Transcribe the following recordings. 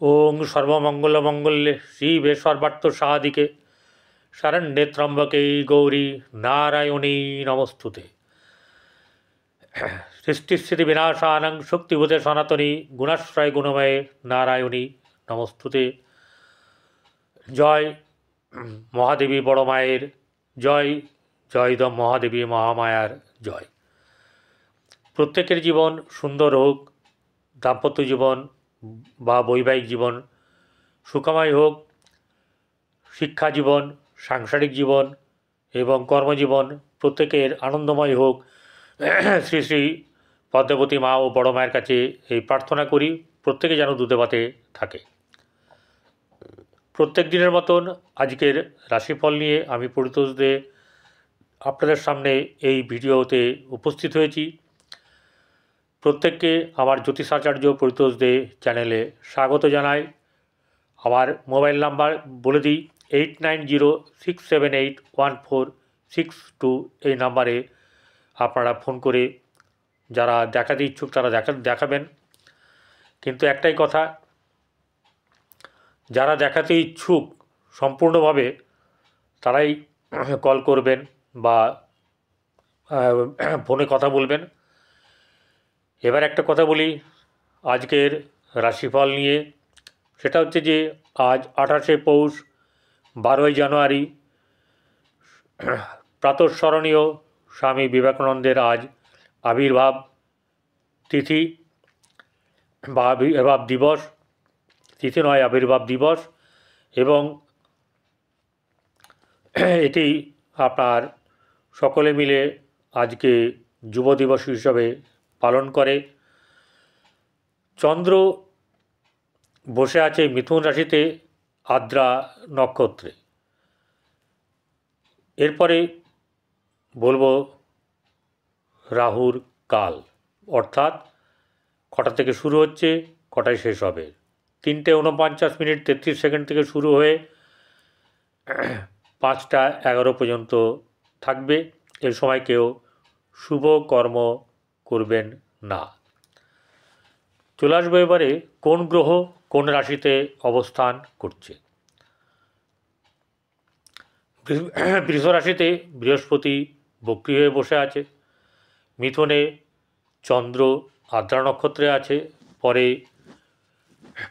ओं सर्वमंगलमंगल्ये शिवे सर्वार्थसाधिके शरण्ये त्र्यंबके गौरी नारायणी नमस्तुते। सृष्टिस्थिति विनाशानं शक्तिभूते सनातनी गुणाश्रय गुणमये नारायणी नमस्तुते। जय महादेवी बड़ मायेर जय, जय द महादेवी महामायार जय। प्रत्येकेर जीवन सुंदर होक, दाम्पत्य जीवन বা বৈবাহিক জীবন সুখময় হোক, শিক্ষা জীবন, সাংসারিক জীবন এবং কর্মজীবন প্রত্যেকের আনন্দময় হোক। শ্রী শ্রী পদ্মাবতী মা ও বড় মায়ের কাছে এই প্রার্থনা করি, প্রত্যেকে যেন দুধে ভাতে থাকে। প্রত্যেক দিনের মতন আজকের রাশিফল নিয়ে আমি পরিতোষ দে আপনাদের সামনে এই ভিডিওতে উপস্থিত হয়েছি। প্রত্যেককে আমার জ্যোতিষাচার্য পরিতোষ দে চ্যানেলে স্বাগত জানাই। আমার মোবাইল নাম্বার বলে দিই 8906781462 এই নাম্বারে আপনারা ফোন করে যারা দেখাতে ইচ্ছুক তারা দেখাবেন। কিন্তু একটাই কথা, যারা দেখাতে ইচ্ছুক সম্পূর্ণভাবে তারাই কল করবেন বা ফোনে কথা বলবেন। এবার একটা কথা বলি আজকের রাশিফল নিয়ে, সেটা হচ্ছে যে আজ 28শে পৌষ 12ই জানুয়ারি প্রাতঃস্মরণীয় স্বামী বিবেকানন্দের আজ আবির্ভাব তিথি বা আবির্ভাব দিবস, তিথি নয় আবির্ভাব দিবস, এবং এটি আপনার সকলে মিলে আজকে যুব দিবস হিসাবে পালন করে। চন্দ্র বসে আছে মিথুন রাশিতে আদ্রা নক্ষত্রে। এরপরে বলবো রাহুর কাল, অর্থাৎ কটা থেকে শুরু হচ্ছে, কটায় শেষ হবে। 3:49:33 থেকে শুরু হয়ে 5:11 পর্যন্ত থাকবে। এই সময় কেউ শুভ কর্ম করবেন না। চলে আসবো এবারে কোন গ্রহ কোন রাশিতে অবস্থান করছে। বৃষ রাশিতে বৃহস্পতি বক্রী হয়ে বসে আছে, মিথুনে চন্দ্র আদ্রা নক্ষত্রে আছে, পরে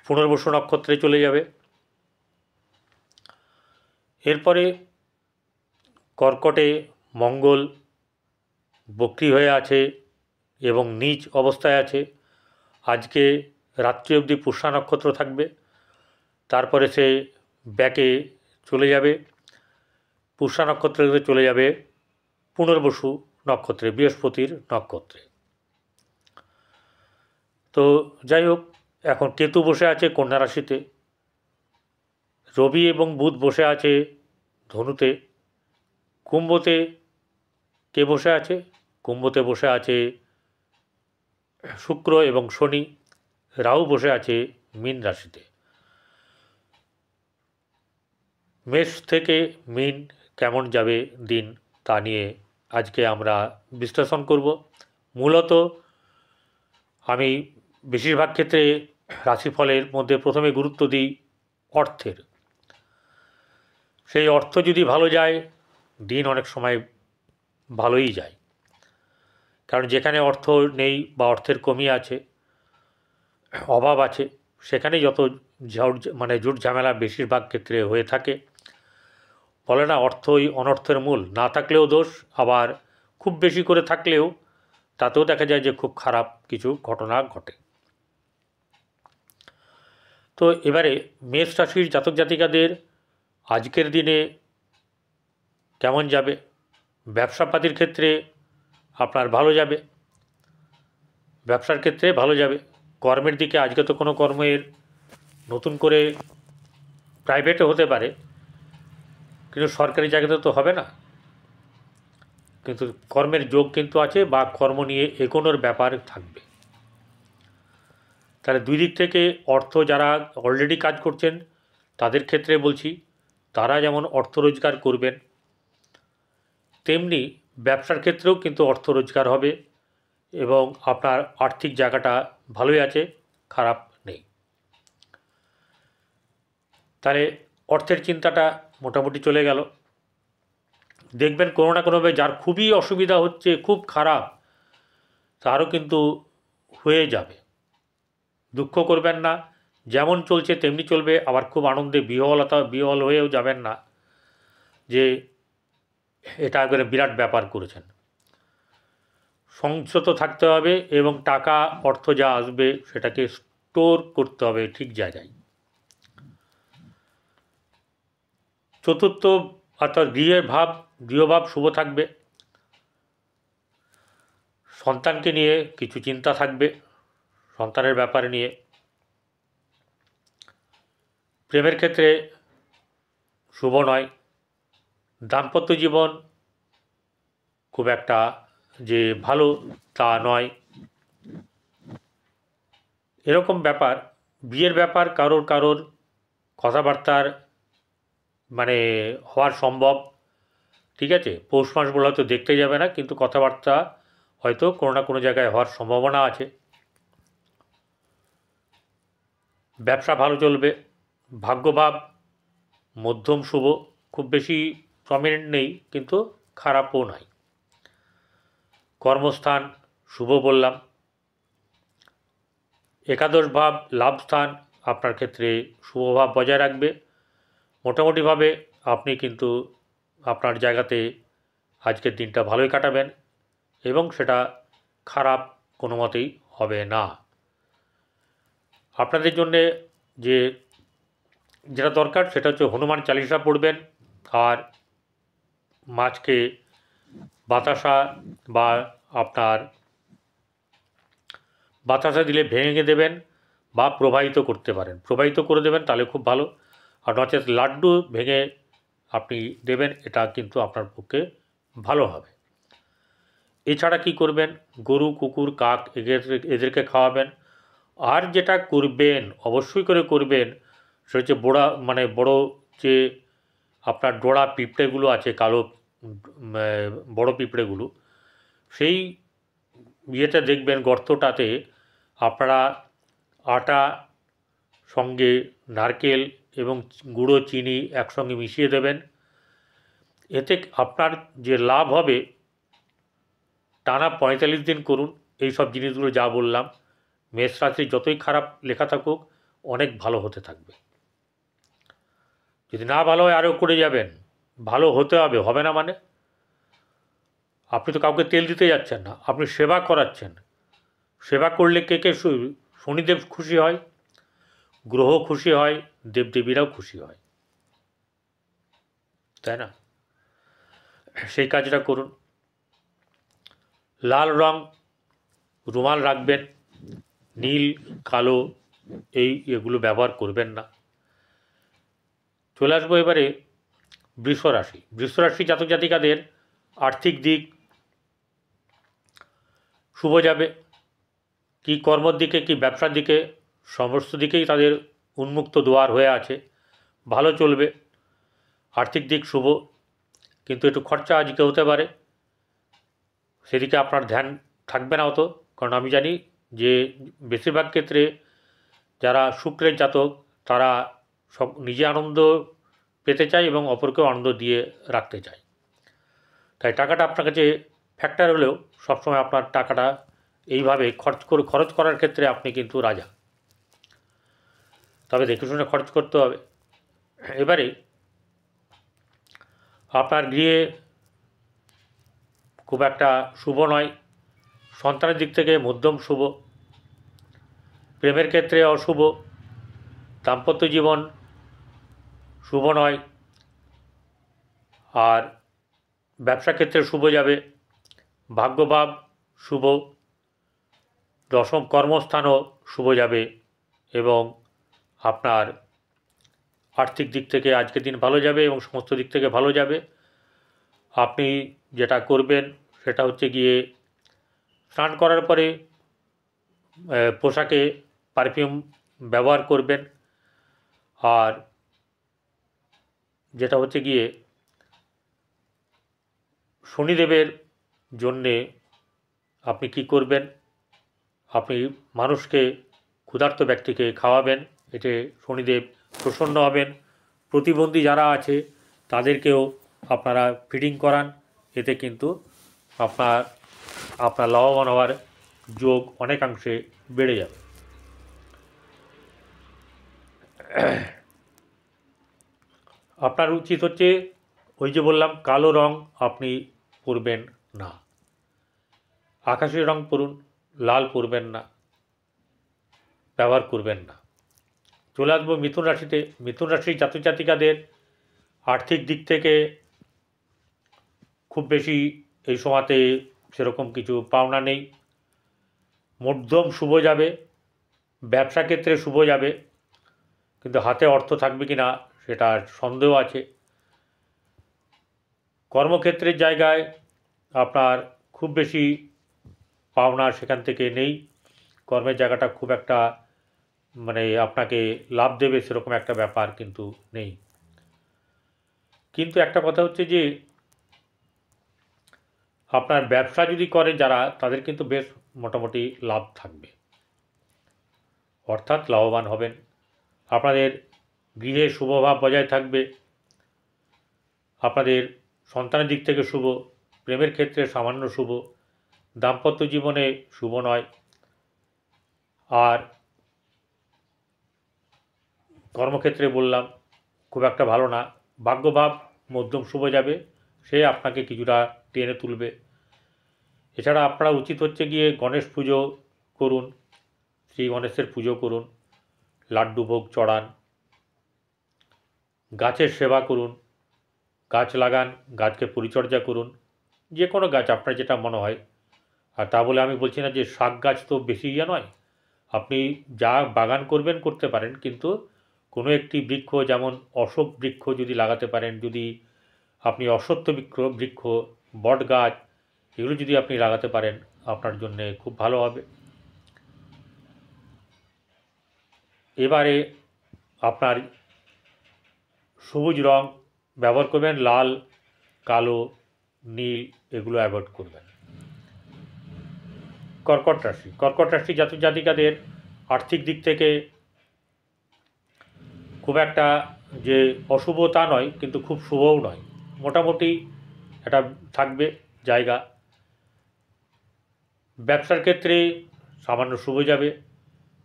পুনর্বসু নক্ষত্রে চলে যাবে। এরপরে কর্কটে মঙ্গল বক্রী হয়ে আছে এবং নীচ অবস্থায় আছে। আজকে রাত্রি অবধি পুষ্যা নক্ষত্র থাকবে, তারপরে সে ব্যাকে চলে যাবে, পুষ্যা নক্ষত্রে চলে যাবে পুনর্বসু নক্ষত্রে, বৃহস্পতির নক্ষত্রে। তো যাই হোক, এখন কেতু বসে আছে কন্যা রাশিতে, রবি এবং বুধ বসে আছে ধনুতে। কুম্ভতে কে বসে আছে? কুম্ভতে বসে আছে শুক্র এবং শনি। রাহু বসে আছে মীন রাশিতে। মেষ থেকে মীন কেমন যাবে দিন, তা নিয়ে আজকে আমরা বিশ্লেষণ করব। মূলত আমি বেশিরভাগ ক্ষেত্রে রাশিফলের মধ্যে প্রথমে গুরুত্ব দিই অর্থের। সেই অর্থ যদি ভালো যায়, দিন অনেক সময় ভালোই যায়। কারণ যেখানে অর্থ নেই বা অর্থের কমি আছে, অভাব আছে, সেখানে যত জুট ঝামেলা বেশিরভাগ ক্ষেত্রে হয়ে থাকে। বলে না, অর্থই অনর্থের মূল। না থাকলেও দোষ, আবার খুব বেশি করে থাকলেও তাতেও দেখা যায় যে খুব খারাপ কিছু ঘটনা ঘটে। তো এবারে মেষ রাশির জাতক জাতিকাদের আজকের দিনে কেমন যাবে? ব্যবসাপাতির ক্ষেত্রে আপনার ভালো যাবে, ব্যবসার ক্ষেত্রে ভালো যাবে। কর্মের দিকে আজকে তো কোনো কর্মের নতুন করে প্রাইভেটে হতে পারে, কিন্তু সরকারি জায়গাতে তো হবে না। কিন্তু কর্মের যোগ কিন্তু আছে, বা কর্ম নিয়ে এগোনোর ব্যাপার থাকবে। তাহলে দুই দিক থেকে অর্থ, যারা অলরেডি কাজ করছেন তাদের ক্ষেত্রে বলছি, তারা যেমন অর্থ রোজগার করবেন, তেমনি ব্যবসার ক্ষেত্রেও কিন্তু অর্থ রোজগার হবে এবং আপনার আর্থিক জায়গাটা ভালোই আছে, খারাপ নেই। তাহলে অর্থের চিন্তাটা মোটামুটি চলে গেল। দেখবেন কোনো না কোনোভাবে যার খুবই অসুবিধা হচ্ছে, খুব খারাপ, তারও কিন্তু হয়ে যাবে। দুঃখ করবেন না, যেমন চলছে তেমনি চলবে। আবার খুব আনন্দে বিহ্বল হয়েও যাবেন না যে এটা একবারে বিরাট ব্যাপার করেছেন। সংযত থাকতে হবে এবং টাকা অর্থ যা আসবে সেটাকে স্টোর করতে হবে ঠিক জায়গায়। চতুর্থ অর্থাৎ গৃহভাব শুভ থাকবে। সন্তানকে নিয়ে কিছু চিন্তা থাকবে, সন্তানের ব্যাপারে নিয়ে। প্রেমের ক্ষেত্রে শুভ নয়। দাম্পত্য জীবন খুব একটা যে ভালো তা নয়। এরকম ব্যাপার। বিয়ের ব্যাপার কারোর কথাবার্তার মানে হওয়ার সম্ভব, ঠিক আছে। পৌষ মাস বলে হয়তো দেখতে যাবে না, কিন্তু কথাবার্তা হয়তো কোনো না কোনো জায়গায় হওয়ার সম্ভাবনা আছে। ব্যবসা ভালো চলবে। ভাগ্যভাব মধ্যম শুভ, খুব বেশি প্রমিনেন্ট নেই কিন্তু খারাপও নয়। কর্মস্থান শুভ বললাম। একাদশ ভাব লাভস্থান আপনার ক্ষেত্রে শুভভাব বজায় রাখবে। মোটামুটিভাবে আপনি কিন্তু আপনার জায়গাতে আজকের দিনটা ভালোই কাটাবেন এবং সেটা খারাপ কোনো মতেই হবে না। আপনাদের জন্যে যেটা দরকার সেটা হচ্ছে হনুমান চালিসা পড়বেন, আর মাছকে বাতাসা বা আপনার বাতাসা দিলে ভেঙে দেবেন বা প্রবাহিত করতে পারেন, প্রবাহিত করে দেবেন তাহলে খুব ভালো। আর নচেত লাড্ডু ভেঙে আপনি দেবেন, এটা কিন্তু আপনার পক্ষে ভালো হবে। এছাড়া কি করবেন, গরু কুকুর কাক এদেরকে খাওয়াবেন। আর যেটা করবেন অবশ্যই করে করবেন সেটা হচ্ছে বড় যে আপনার ডোরা পিঁপড়েগুলো আছে, কালো বড় পিঁপড়েগুলো, সেই ইয়েটা দেখবেন গর্তটাতে আপনারা আটা সঙ্গে নারকেল এবং গুঁড়ো চিনি একসঙ্গে মিশিয়ে দেবেন। এতে আপনার যে লাভ হবে, টানা 45 দিন করুন এই সব জিনিসগুলো যা বললাম। মেষ রাশি যতই খারাপ লেখা থাকুক অনেক ভালো হতে থাকবে। যদি না ভালো হয় আরও করে যাবেন, ভালো হতে হবে, হবে না মানে? আপনি তো কাউকে তেল দিতে যাচ্ছেন না, আপনি সেবা করাচ্ছেন। সেবা করলে কে শনিদেব খুশি হয়, গ্রহ খুশি হয়, দেবদেবীরাও খুশি হয়, তাই না? সেই কাজটা করুন। লাল রং রুমাল রাখবেন, নীল কালো এগুলো ব্যবহার করবেন না। চলে আসবো এবারে বৃষরাশি। বৃষরাশি জাতক জাতিকাদের আর্থিক দিক শুভ যাবে। কি কর্মর দিকে কি ব্যবসার দিকে সমস্ত দিকেই তাদের উন্মুক্ত দুয়ার হয়ে আছে, ভালো চলবে। আর্থিক দিক শুভ, কিন্তু একটু খরচা আজকে হতে পারে, সেদিকে আপনার ধ্যান থাকবে না অত। কারণ আমি জানি যে বেশিরভাগ ক্ষেত্রে যারা শুক্রের জাতক তারা সব নিজে আনন্দ পেতে চায় এবং অপরকেও আনন্দ দিয়ে রাখতে চায়। তাই টাকাটা আপনার কাছে ফ্যাক্টর হলেও সবসময় আপনার টাকাটা এইভাবে খরচ করার ক্ষেত্রে আপনি কিন্তু রাজা, তবে দেখে শুনে খরচ করতে হবে। এবারে আপনার গৃহে খুব একটা শুভ নয়। সন্তানের দিক থেকে মধ্যম শুভ। প্রেমের ক্ষেত্রে অশুভ। দাম্পত্য জীবন শুভ নয়। আর ব্যবসা ক্ষেত্রে শুভ যাবে। ভাগ্যভাব শুভ। দশম কর্মস্থানও শুভ যাবে এবং আপনার আর্থিক দিক থেকে আজকের দিন ভালো যাবে এবং সমস্ত দিক থেকে ভালো যাবে। আপনি যেটা করবেন সেটা হচ্ছে গিয়ে স্নান করার পরে পোশাকে পারফিউম ব্যবহার করবেন। আর যেটা হচ্ছে গিয়ে শনিদেবের জন্যে আপনি কি করবেন, আপনি মানুষকে ক্ষুধার্ত ব্যক্তিকে খাওয়াবেন, এতে শনিদেব প্রসন্ন হবেন প্রতিবন্ধী যারা আছে তাদেরকেও আপনারা ফিডিং করান, এতে কিন্তু আপনার আপনার লাভবান হওয়ার যোগ অনেকাংশে বেড়ে যাবে। আপনার উচিত হচ্ছে ওই যে বললাম কালো রং আপনি পরবেন না, আকাশি রং পরুন, লাল পরবেন না, ব্যবহার করবেন না। চলে আসবো মিথুন রাশিতে। মিথুন রাশির জাতক জাতিকাদের আর্থিক দিক থেকে খুব বেশি এই সময়তে সেরকম কিছু পাওনা নেই, মধ্যম শুভ যাবে, ব্যবসা ক্ষেত্রে শুভ যাবে, কিন্তু হাতে অর্থ থাকবে কি না সেটার সন্দেহ আছে। কর্মক্ষেত্রের জায়গায় আপনার খুব বেশি পাওনা সেখান থেকে নেই, কর্মের জায়গাটা খুব একটা মানে আপনাকে লাভ দেবে সেরকম একটা ব্যাপার কিন্তু নেই। কিন্তু একটা কথা হচ্ছে যে আপনার ব্যবসা যদি করেন যারা, তাদের কিন্তু বেশ মোটামুটি লাভ থাকবে, অর্থাৎ লাভবান হবেন। আপনাদের গৃহে শুভভাব বজায় থাকবে, আপনাদের সন্তানের দিক থেকে শুভ, প্রেমের ক্ষেত্রে সামান্য শুভ, দাম্পত্য জীবনে শুভ নয়। আর কর্মক্ষেত্রে বললাম খুব একটা ভালো না, ভাগ্যভাব মধ্যম শুভ যাবে, সে আপনাকে কিছুটা টেনে তুলবে। এছাড়া আপনারা উচিত হচ্ছে গিয়ে গণেশ পুজো করুন, শ্রী গণেশের পুজো করুন, লাড্ডু ভোগ চড়ান, গাছের সেবা করুন, গাছ লাগান, গাছকে পরিচর্যা করুন, যে কোনো গাছ আপনার যেটা মনে হয়। আর তা বলে আমি বলছি না যে শাক গাছ তো বেশি নয়, আপনি যা বাগান করবেন করতে পারেন, কিন্তু কোনো একটি বৃক্ষ যেমন অশোক বৃক্ষ যদি লাগাতে পারেন, যদি আপনি অশ্বত্থ বৃক্ষ, বট গাছ, এগুলো যদি আপনি লাগাতে পারেন আপনার জন্যে খুব ভালো হবে। এবারে আপনার সবুজ রং ব্যবহার করবেন, লাল, কালো, নীল এগুলো অ্যাভয়েড করবেন। কর্কট রাশি জাতক জাতিকাদের আর্থিক দিক থেকে খুব একটা যে অশুভ তা নয়, কিন্তু খুব শুভও নয়, মোটামুটি এটা থাকবে জায়গা। ব্যবসার ক্ষেত্রে সামান্য শুভ যাবে,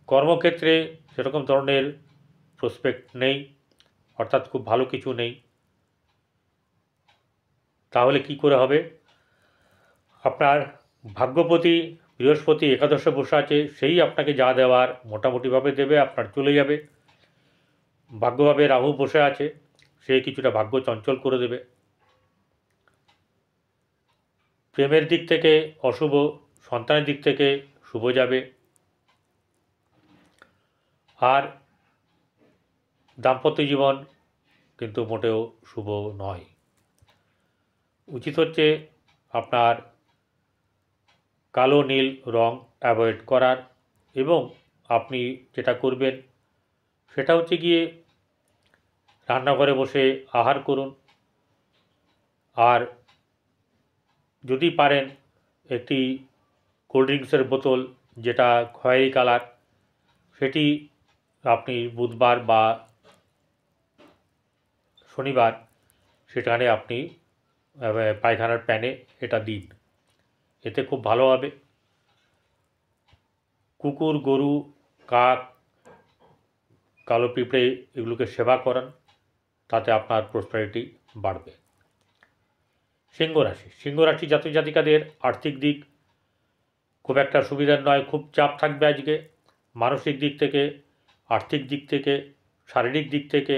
কর্মক্ষেত্রে সেরকম ধরনের প্রসপেক্ট নেই, অর্থাৎ খুব ভালো কিছু নেই। তাহলে কি করে হবে? আপনার ভাগ্যপতি বৃহস্পতি একাদশে বসে আছে, সেই আপনাকে যা দেওয়ার মোটামুটিভাবে দেবে, আপনার চলে যাবে। ভাগ্যভাবে রাহু বসে আছে, সে কিছুটা ভাগ্য চঞ্চল করে দেবে। প্রেমের দিক থেকে অশুভ, সন্তানের দিক থেকে শুভ যাবে। আর দাম্পত্য জীবন কিন্তু মোটেও শুভ নয়। উচিত হচ্ছে আপনার কালো নীল রং অ্যাভয়েড করার, এবং আপনি যেটা করবেন সেটা হচ্ছে গিয়ে রান্নাঘরে বসে আহার করুন। আর যদি পারেন একটি কোল্ড ড্রিঙ্কসের বোতল যেটা খয়েরি কালার, সেটি আপনি বুধবার বা শনিবার সেখানে আপনি পায়খানার প্যানে এটা দিন, এতে খুব ভালো হবে। কুকুর, গরু, কাক, কালো পিঁপড়ে এগুলোকে সেবা করান, তাতে আপনার প্রসপারিটি বাড়বে। সিংহ রাশি জাতক জাতিকাদের আর্থিক দিক খুব একটা সুবিধার নয়, খুব চাপ থাকবে আজকে, মানসিক দিক থেকে, আর্থিক দিক থেকে, শারীরিক দিক থেকে,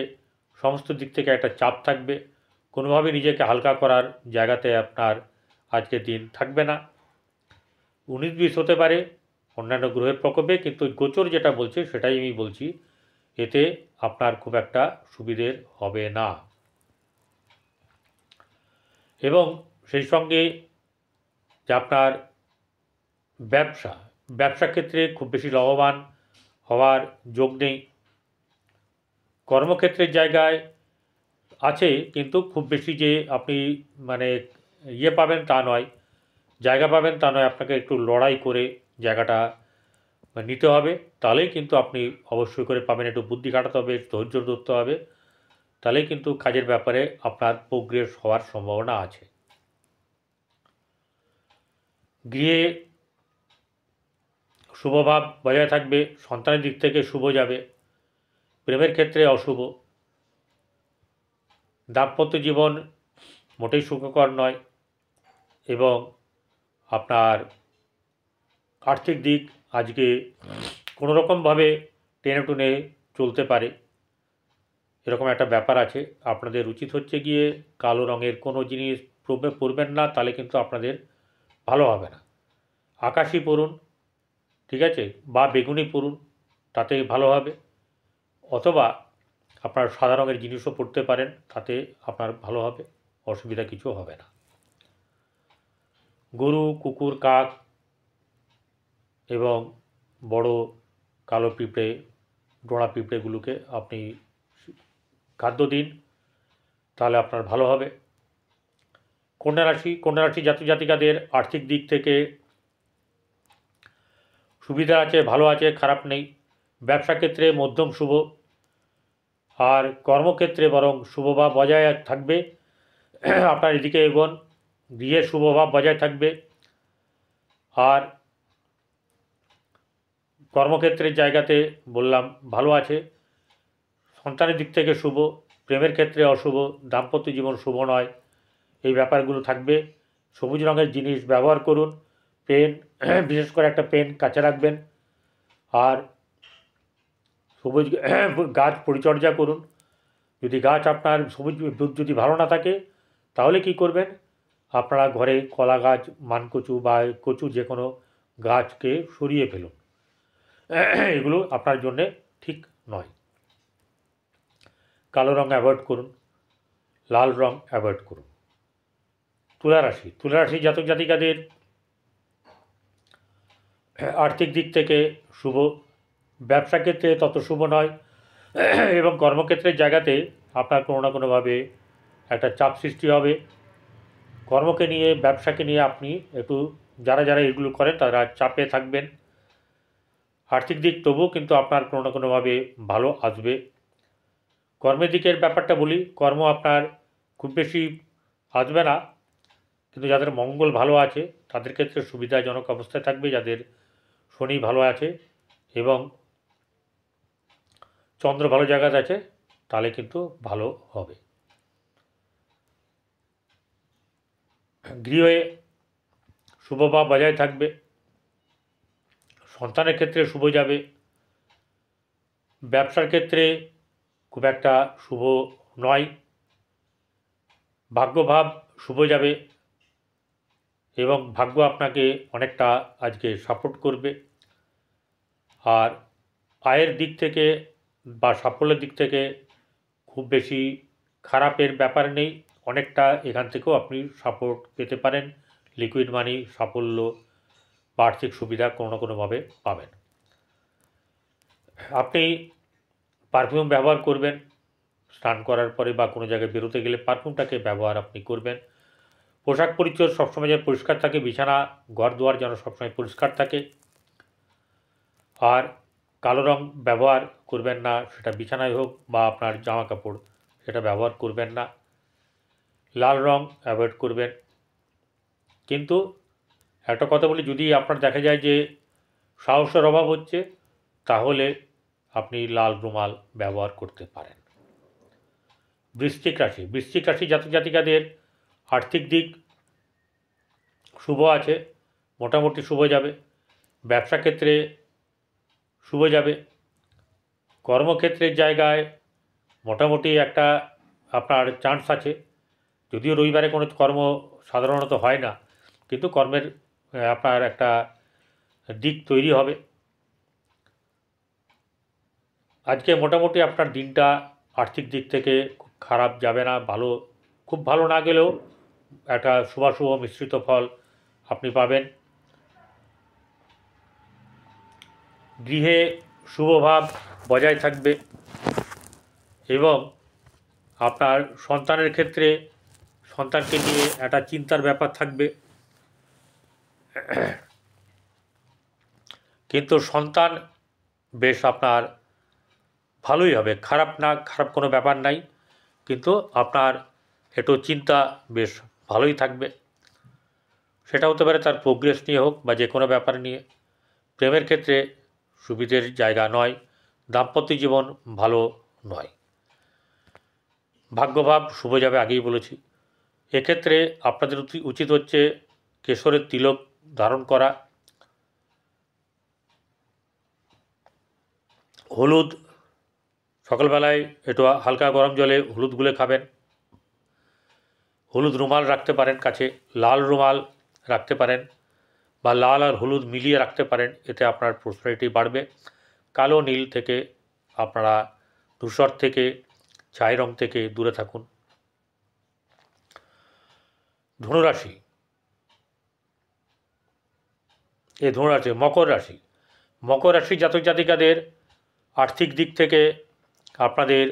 সমস্ত দিক থেকে একটা চাপ থাকবে। কোনোভাবে নিজেকে হালকা করার জায়গাতে আপনার আজকের দিন থাকবে না। 19-20 হতে পারে অন্যান্য গ্রহের প্রকোপে, কিন্তু গোচর যেটা বলছে সেটাই আমি বলছি, এতে আপনার খুব একটা সুবিধের হবে না। এবং সেই সঙ্গে যে আপনার ব্যবসা ক্ষেত্রে খুব বেশি লাভবান হওয়ার যোগ নেই। কর্মক্ষেত্রের জায়গায় আছে, কিন্তু খুব বেশি যে আপনি মানে পাবেন তা নয়, জায়গা পাবেন তা নয়, আপনাকে একটু লড়াই করে জায়গাটা নিতে হবে, তাহলেই কিন্তু আপনি অবশ্যই করে পাবেন। একটু বুদ্ধি খাটাতে হবে, ধৈর্য ধরতে হবে, তাহলে কিন্তু কাজের ব্যাপারে আপনার প্রোগ্রেস হওয়ার সম্ভাবনা আছে। গৃহে শুভভাব বজায় থাকবে, সন্তানের দিক থেকে শুভ যাবে, প্রেমের ক্ষেত্রে অশুভ, দাম্পত্য জীবন মোটেই সুখকর নয়, এবং আপনার আর্থিক দিক আজকে কোনোরকমভাবে টেনে টুনে চলতে পারে, এরকম একটা ব্যাপার আছে। আপনাদের উচিত হচ্ছে গিয়ে কালো রঙের কোনো জিনিস পরবেন না, তাহলে কিন্তু আপনাদের ভালো হবে না। আকাশি পরুন, ঠিক আছে, বা বেগুনি পরুন, তাতে ভালো হবে। অথবা আপনার সাদা রঙের জিনিসও পরতে পারেন, তাতে আপনার ভালো হবে, অসুবিধা কিছু হবে না। গরু, কুকুর, কাক এবং বড় কালো পিঁপড়ে, ডোড়া পিঁপড়েগুলোকে আপনি খাদ্য দিন, তাহলে আপনার ভালো হবে। কন্যা রাশি জাতক জাতিকাদের আর্থিক দিক থেকে সুবিধা আছে, ভালো আছে, খারাপ নেই। ব্যবসা ক্ষেত্রে মধ্যম শুভ, আর কর্মক্ষেত্রে বরং শুভভাব বজায় থাকবে। আপনার এদিকে এগোন, গৃহের শুভভাব বজায় থাকবে। আর কর্মক্ষেত্রের জায়গাতে বললাম ভালো আছে, সন্তানের দিক থেকে শুভ, প্রেমের ক্ষেত্রে অশুভ, দাম্পত্য জীবন শুভ নয়, এই ব্যাপারগুলো থাকবে। সবুজ রঙের জিনিস ব্যবহার করুন, পেন বিশেষ করে একটা পেন কাছে রাখবেন। আর সবুজ গাছ পরিচর্যা করুন। যদি গাছ আপনার সবুজ যদি ভালো না থাকে, তাহলে কি করবেন, আপনারা ঘরে কলা গাছ, মানকচু বা কচু যে কোনো গাছকে সরিয়ে ফেলুন, এগুলো আপনার জন্যে ঠিক নয়। কালো রঙ অ্যাভয়েড করুন, লাল রঙ অ্যাভয়েড করুন। তুলা রাশি জাতক জাতিকাদের আর্থিক দিক থেকে শুভ, ব্যবসা ক্ষেত্রে তত শুভ নয়, এবং কর্মক্ষেত্রের জায়গাতে আপনার কোনো না কোনোভাবে একটা চাপ সৃষ্টি হবে। কর্মকে নিয়ে, ব্যবসাকে নিয়ে আপনি একটু, যারা এগুলো করেন তারা চাপে থাকবেন। আর্থিক দিক তবুও কিন্তু আপনার কোনো না কোনোভাবে ভালো আসবে। কর্মের দিকের ব্যাপারটা বলি, কর্ম আপনার খুব বেশি আসবে না, কিন্তু যাদের মঙ্গল ভালো আছে তাদের ক্ষেত্রে সুবিধাজনক অবস্থায় থাকবে। যাদের শনি ভালো আছে এবং চন্দ্র ভালো জায়গাতে আছে, তাহলে কিন্তু ভালো হবে। গৃহে শুভভাব বজায় থাকবে, সন্তানের ক্ষেত্রে শুভ যাবে, ব্যবসার ক্ষেত্রে খুব একটা শুভ নয়, ভাগ্যভাব শুভ যাবে এবং ভাগ্য আপনাকে অনেকটা আজকে সাপোর্ট করবে। আর আয়ের দিক থেকে বা সাফল্যের দিক থেকে খুব বেশি খারাপের ব্যাপার নেই, অনেকটা এখান থেকেও আপনি সাপোর্ট পেতে পারেন, লিকুইড মানি, সাফল্য বা আর্থিক সুবিধা কোনো না কোনোভাবে পাবেন। আপনি পারফিউম ব্যবহার করবেন, স্নান করার পরে বা কোনো জায়গায় বেরোতে গেলে পারফিউমটাকে ব্যবহার আপনি করবেন। পোশাক পরিচ্ছদ সবসময় যেন পরিষ্কার থাকে, বিছানা ঘর দুয়ার যেন সবসময় পরিষ্কার থাকে। আর কালো রঙ ব্যবহার করবেন না, সেটা বিছানায় হোক বা আপনার জামা কাপড়, সেটা ব্যবহার করবেন না। লাল রঙ অ্যাভয়েড করবেন। কিন্তু একটা কথা বলি, যদি আপনার দেখা যায় যে সাহসের অভাব হচ্ছে, তাহলে আপনি লাল রুমাল ব্যবহার করতে পারেন। বৃশ্চিক রাশি জাতক জাতিকাদের আর্থিক দিক শুভ আছে, মোটামুটি শুভ যাবে। ব্যবসা ক্ষেত্রে শুভ যাবে, কর্মক্ষেত্রের জায়গায় মোটামুটি একটা আপনার চান্স আছে, যদিও রবিবারে কোনো কর্ম সাধারণত হয় না, কিন্তু কর্মের আপনার একটা দিক তৈরি হবে। আজকে মোটামুটি আপনার দিনটা আর্থিক দিক থেকে খুব খারাপ যাবে না, ভালো, খুব ভালো না গেলেও একটা শুভাশুভ মিশ্রিত ফল আপনি পাবেন। গৃহে শুভভাব বজায় থাকবে এবং আপনার সন্তানের ক্ষেত্রে সন্তানকে নিয়ে একটা চিন্তার ব্যাপার থাকবে, কিন্তু সন্তান বেশ আপনার ভালোই হবে, খারাপ না, খারাপ কোনো ব্যাপার নাই। কিন্তু আপনার একটু চিন্তা বেশ ভালোই থাকবে। সেটা হতে পারে তার প্রোগ্রেস নিয়ে হোক বা যে কোনো ব্যাপার নিয়ে। প্রেমের ক্ষেত্রে সুবিধের জায়গা নয়, দাম্পত্য জীবন ভালো নয়। ভাগ্যভাব শুভ যাবে, আগেই বলেছি। এক্ষেত্রে আপনাদের উচিত হচ্ছে কেশরের তিলক ধারণ করা, হলুদ সকালবেলায় একটু হালকা গরম জলে হলুদ গুলে খাবেন, হলুদ রুমাল রাখতে পারেন কাছে, লাল রুমাল রাখতে পারেন বা লাল আর হলুদ মিলিয়ে রাখতে পারেন, এতে আপনার প্রসপারিটি বাড়বে। কালো নীল থেকে আপনারা, ধূসর থেকে, ছাই রং থেকে দূরে থাকুন। ধনুরাশি, ধনুরাশি মকর রাশি। মকর রাশি জাতক জাতিকাদের আর্থিক দিক থেকে আপনাদের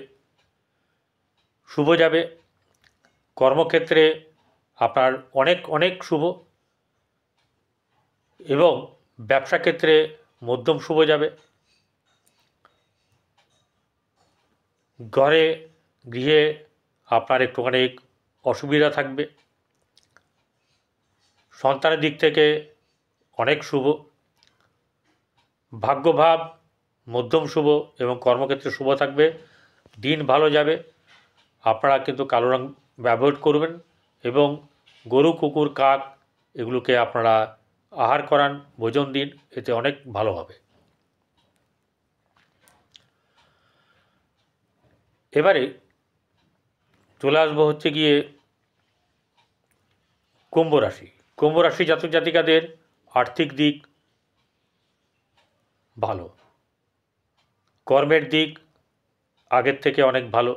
শুভ যাবে। কর্মক্ষেত্রে আপনার অনেক অনেক শুভ, এবং ব্যবসা ক্ষেত্রে মধ্যম শুভ যাবে। গৃহে আপনার একটুখানি অসুবিধা থাকবে। সন্তানের দিক থেকে অনেক শুভ। ভাগ্যভাব মধ্যম শুভ এবং কর্মক্ষেত্রে শুভ থাকবে। দিন ভালো যাবে। আপনারা কিন্তু কালো রং ব্যবহার করবেন এবং গরু, কুকুর, কাক এগুলোকে আপনারা আহার করান, ভোজন দিন, এতে অনেক ভালো হবে। এবারে চলে আসবো হচ্ছে গিয়ে কুম্ভ রাশি। কুম্ভ রাশি জাতক জাতিকাদের আর্থিক দিক ভালো, কর্মের দিক আগের থেকে অনেক ভালো।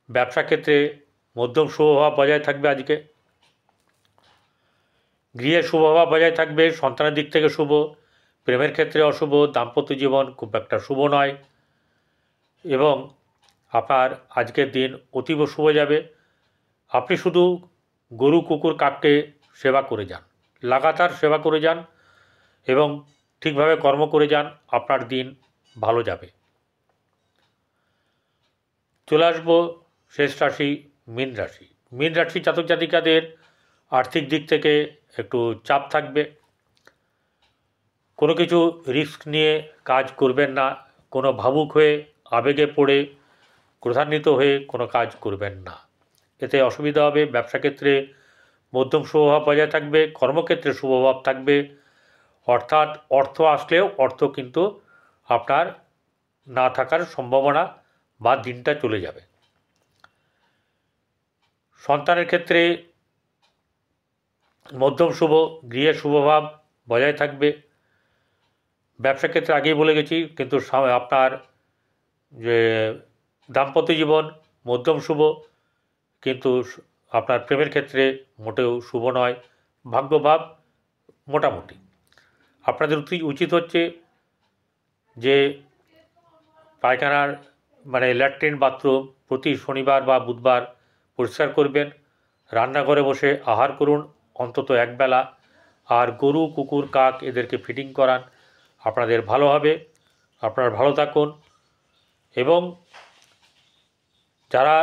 ব্যবসা ক্ষেত্রে মধ্যম শুভভাব বজায় থাকবে আজকে। গৃহে শুভভাব বজায় থাকবে, সন্তানের দিক থেকে শুভ। প্রেমের ক্ষেত্রে অশুভ, দাম্পত্য জীবন খুব একটা শুভ নয়। এবং আপনার আজকের দিন অতীব শুভ যাবে। আপনি শুধু গরু, কুকুর, কাককে সেবা করে যান, লাগাতার সেবা করে যান এবং ঠিকভাবে কর্ম করে যান, আপনার দিন ভালো যাবে। চলে আসবো শেষ রাশি মীন রাশি। মীন রাশি জাতক জাতিকাদের আর্থিক দিক থেকে একটু চাপ থাকবে। কোনো কিছু রিস্ক নিয়ে কাজ করবেন না। কোনো ভাবুক হয়ে, আবেগে পড়ে, ক্রোধান্বিত হয়ে কোনো কাজ করবেন না, এতে অসুবিধা হবে। ব্যবসা ক্ষেত্রে মধ্যম শুভভাব বজায় থাকবে, কর্মক্ষেত্রে শুভভাব থাকবে। অর্থাৎ অর্থ আসলেও অর্থ কিন্তু আপনার না থাকার সম্ভাবনা বা দিনটা চলে যাবে। সন্তানের ক্ষেত্রে মধ্যম শুভ, গৃহে শুভভাব বজায় থাকবে। ব্যবসা ক্ষেত্রে আগেই বলে গেছি, কিন্তু আপনার যে দাম্পত্য জীবন মধ্যম শুভ, কিন্তু আপনার প্রেমের ক্ষেত্রে মোটেও শুভ নয়। ভাগ্যভাব মোটামুটি। আপনাদের উচিত হচ্ছে যে পায়খানার ল্যাট্রিন বাথরুম প্রতি শনিবার বা বুধবার পরিষ্কার করবেন। রান্নাঘরে বসে আহার করুন অন্তত একবেলা। আর গরু, কুকুর, কাক এদেরকে ফিডিং করান, আপনাদের ভালো হবে। আপনারা ভালো থাকুন। এবং যারা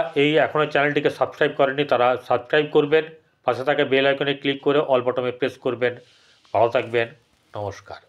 এখনও চ্যানেলটিকে সাবস্ক্রাইব করেনি তারা সাবস্ক্রাইব করবেন, পাশে থাকা বেল আইকনে ক্লিক করে অল বাটনে প্রেস করবেন। ভালো থাকবেন। নমস্কার।